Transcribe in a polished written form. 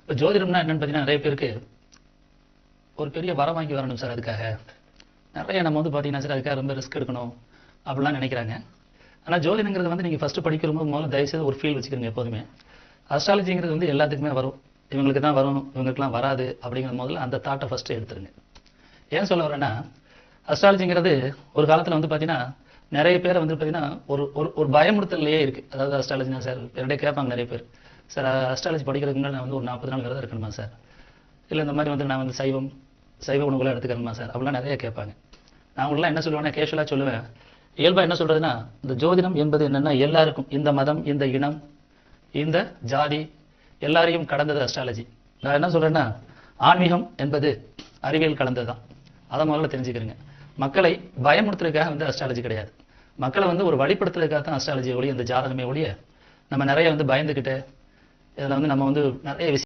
இப்போ ஜோதிடம்னா என்னன்னு பார்த்தீங்கன்னா நிறைய பேருக்கு ஒரு பெரிய வரம் வாங்கி வரணும் சார். அதுக்காக நிறைய நம்ம வந்து பார்த்தீங்கன்னா சார் அதுக்காக ரொம்ப ரிஸ்க் எடுக்கணும் அப்படிலாம் நினைக்கிறாங்க. ஆனால் ஜோதிடங்கிறது வந்து நீங்கள் ஃபஸ்ட்டு படிக்கிறபோது முதல்ல தயவுசெய்து ஒரு ஃபீல் வச்சுக்கிறீங்க எப்போதுமே. அஸ்ட்ராலஜிங்கிறது வந்து எல்லாத்துக்குமே வரும், இவங்களுக்கு தான் வரும், இவங்களுக்குலாம் வராது அப்படிங்கிற முதல்ல அந்த தாட்டை ஃபஸ்ட்டு எடுத்துருங்க. ஏன் சொல்ல வரேன்னா, அஸ்ட்ராலஜிங்கிறது ஒரு காலத்தில் வந்து பார்த்தீங்கன்னா நிறைய பேரை வந்து பார்த்தீங்கன்னா ஒரு ஒரு ஒரு பயமுறுத்தலையே இருக்குது. அதாவது அஸ்ட்ராலஜினா சார் என்னிடையே கேட்பாங்க நிறைய பேர், சார் அஸ்ட்ராலஜி படிக்கிறதுக்கு முன்னாடி நான் வந்து ஒரு 40 நாள் விரதம் இருக்கணுமா சார், இல்லை இந்த மாதிரி வந்து நான் வந்து சைவ உணவுகளை எடுத்துக்கணுமா சார் அப்படிலாம் நிறைய கேட்பாங்க. நான் உங்களெலாம் என்ன சொல்லுவேன்னா கேஷுவலாக சொல்லுவேன். இயல்பாக என்ன சொல்கிறதுனா, இந்த ஜோதிடம் என்பது என்னென்னா எல்லாருக்கும், இந்த மதம், இந்த இனம், இந்த ஜாதி எல்லாரையும் கடந்தது அஸ்ட்ராலஜி. நான் என்ன சொல்கிறேன்னா, ஆன்மீகம் என்பது அறிவியல் கலந்தது தான். அதை முதல்ல தெரிஞ்சுக்கிறேங்க. மக்களை பயமுறுத்துறதுக்காக வந்து அஸ்ட்ராலஜி கிடையாது. மக்களை வந்து ஒரு வழிபடுத்துறதுக்காக தான் அஸ்ட்ராலஜி ஒழிய, இந்த ஜாதகமே ஒழிய நம்ம நிறைய வந்து பயந்துக்கிட்டு இதில் வந்து நம்ம வந்து நிறைய விஷயம்